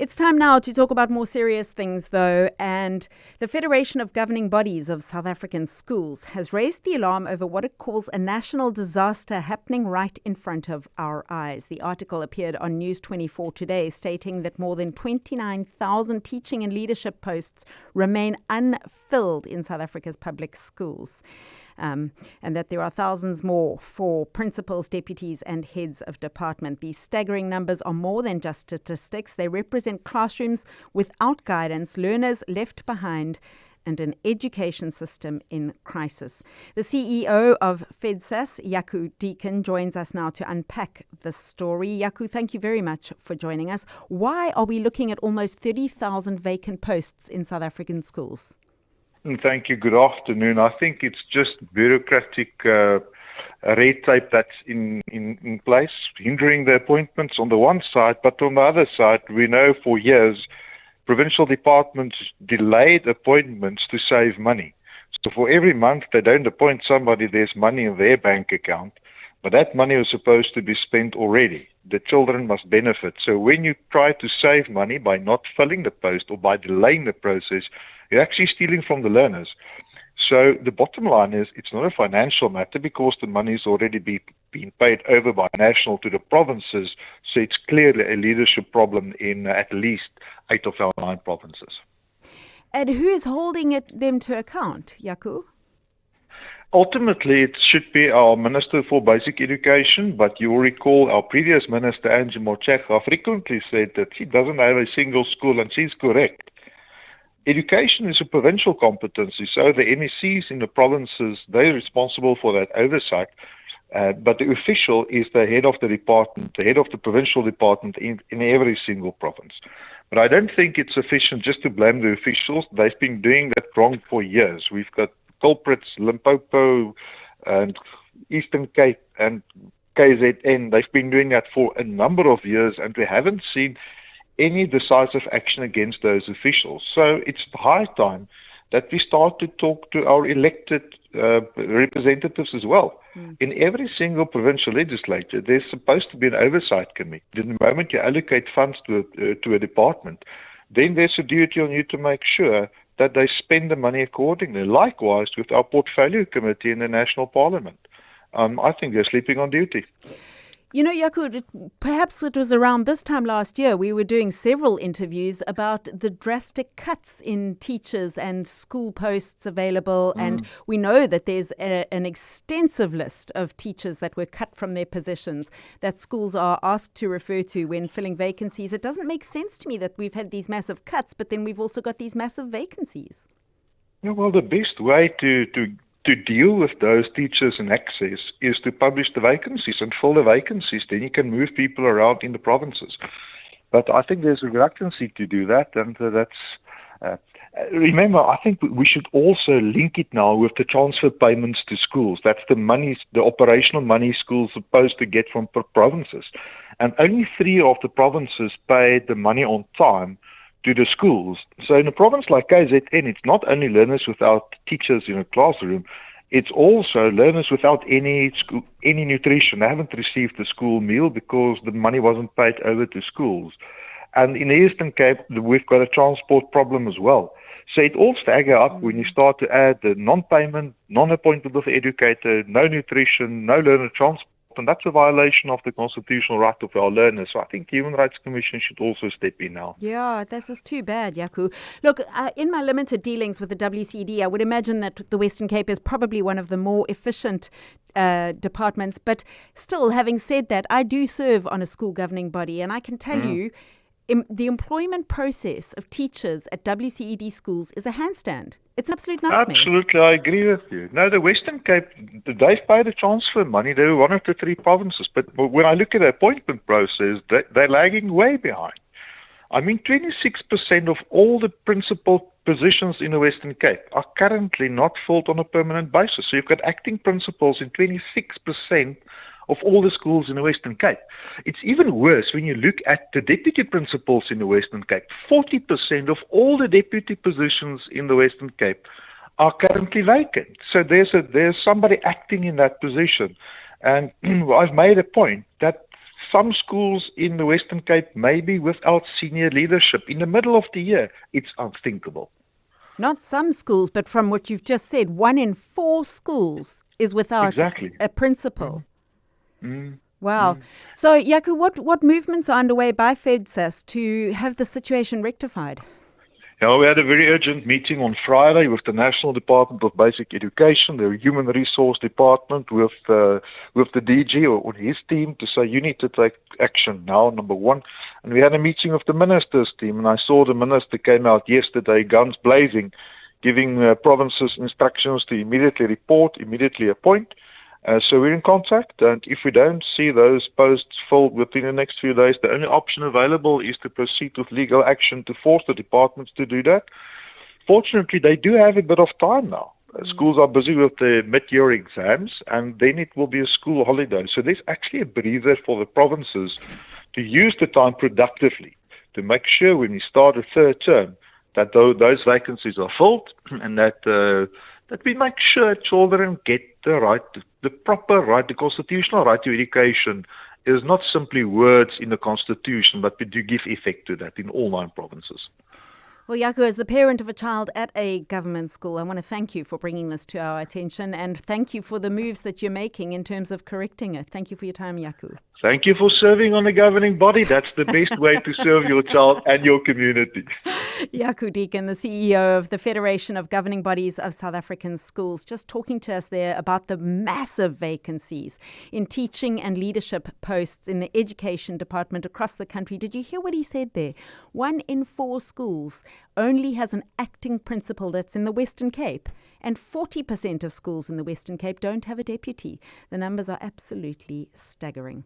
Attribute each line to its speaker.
Speaker 1: It's time now to talk about more serious things, though, and the Federation of Governing Bodies of South African Schools has raised the alarm over what it calls a national disaster happening right in front of our eyes. The article appeared on News 24 today, stating that more than 29,000 teaching and leadership posts remain unfilled in South Africa's public schools. And that there are thousands more for principals, deputies and heads of department. These staggering numbers are more than just statistics. They represent classrooms without guidance, learners left behind, and an education system in crisis. The CEO of FEDSAS, Jaco Deacon, joins us now to unpack this story. Jaco, thank you very much for joining us. Why are we looking at almost 30,000 vacant posts in South African schools?
Speaker 2: Thank you. Good afternoon. I think it's just bureaucratic red tape that's in place, hindering the appointments on the one side, but on the other side, we know for years provincial departments delayed appointments to save money. So for every month they don't appoint somebody, there's money in their bank account, but that money was supposed to be spent already. The children must benefit. So when you try to save money by not filling the post or by delaying the process, you're actually stealing from the learners. So the bottom line is it's not a financial matter because the money has already been paid over by national to the provinces. So it's clearly a leadership problem in at least 8 of our 9 provinces.
Speaker 1: And who is holding them to account, Jaco?
Speaker 2: Ultimately, it should be our Minister for Basic Education, but you will recall our previous Minister, Angie Motshekga, frequently said that she doesn't have a single school, and she's correct. Education is a provincial competency, so the MECs in the provinces, they're responsible for that oversight, but the official is the head of the department, the head of the provincial department in every single province. But I don't think it's sufficient just to blame the officials. They've been doing that wrong for years. We've got culprits, Limpopo and Eastern Cape and KZN. They've been doing that for a number of years, and we haven't seen any decisive action against those officials. So it's high time that we start to talk to our elected representatives as well. In every single provincial legislature, there's supposed to be an oversight committee. The moment you allocate funds to a department, then there's a duty on you to make sure that they spend the money accordingly. Likewise with our portfolio committee in the National Parliament. I think they're sleeping on duty.
Speaker 1: You know, Jaco, perhaps it was around this time last year we were doing several interviews about the drastic cuts in teachers and school posts available. And we know that there's an extensive list of teachers that were cut from their positions that schools are asked to refer to when filling vacancies. It doesn't make sense to me that we've had these massive cuts, but then we've also got these massive vacancies.
Speaker 2: Yeah, well, the best way to deal with those teachers in access is to publish the vacancies and fill the vacancies. Then you can move people around in the provinces. But I think there's a reluctancy to do that, and remember, I think we should also link it now with the transfer payments to schools. That's the money, the operational money schools are supposed to get from provinces. And only 3 of the provinces paid the money on time to the schools. So in a province like KZN, it's not only learners without teachers in a classroom, it's also learners without any nutrition. They haven't received a school meal because the money wasn't paid over to schools. And in the Eastern Cape, we've got a transport problem as well. So it all stagger up when you start to add the non-payment, non-appointment of the educator, no nutrition, no learner transport. And that's a violation of the constitutional right of our learners. So I think the Human Rights Commission should also step in now.
Speaker 1: Yeah, this is too bad, Jaco. Look, in my limited dealings with the WCD, I would imagine that the Western Cape is probably one of the more efficient departments. But still, having said that, I do serve on a school governing body, and I can tell you the employment process of teachers at WCED schools is a handstand. It's an absolute nightmare.
Speaker 2: Absolutely, I agree with you. No, the Western Cape, they've paid the transfer money. They were one of the 3 provinces. But when I look at the appointment process, they're lagging way behind. I mean, 26% of all the principal positions in the Western Cape are currently not filled on a permanent basis. So you've got acting principals in 26% of all the schools in the Western Cape. It's even worse when you look at the deputy principals in the Western Cape. 40% of all the deputy positions in the Western Cape are currently vacant. So there's somebody acting in that position. And I've made a point that some schools in the Western Cape maybe without senior leadership in the middle of the year. It's unthinkable.
Speaker 1: Not some schools, but from what you've just said, 1 in 4 schools is without a principal. Wow. So, Jaco, what movements are underway by FEDSAS to have the situation rectified?
Speaker 2: Yeah, we had a very urgent meeting on Friday with the National Department of Basic Education, the Human Resource Department, with the DG or his team to say you need to take action now, number one. And we had a meeting with the minister's team, and I saw the minister came out yesterday, guns blazing, giving provinces instructions to immediately report, immediately appoint. So we're in contact, and if we don't see those posts filled within the next few days, the only option available is to proceed with legal action to force the departments to do that. Fortunately, they do have a bit of time now. Schools are busy with the mid-year exams, and then it will be a school holiday. So there's actually a breather for the provinces to use the time productively to make sure when we start a third term that those vacancies are filled and that we make sure children get the proper right, the constitutional right to education is not simply words in the Constitution, but we do give effect to that in all 9 provinces.
Speaker 1: Well, Jaco, as the parent of a child at a government school, I want to thank you for bringing this to our attention, and thank you for the moves that you're making in terms of correcting it. Thank you for your time, Jaco.
Speaker 2: Thank you for serving on a governing body. That's the best way to serve your child and your community.
Speaker 1: Jaco Deacon, the CEO of the Federation of Governing Bodies of South African Schools, just talking to us there about the massive vacancies in teaching and leadership posts in the education department across the country. Did you hear what he said there? 1 in 4 schools only has an acting principal that's in the Western Cape, and 40% of schools in the Western Cape don't have a deputy. The numbers are absolutely staggering.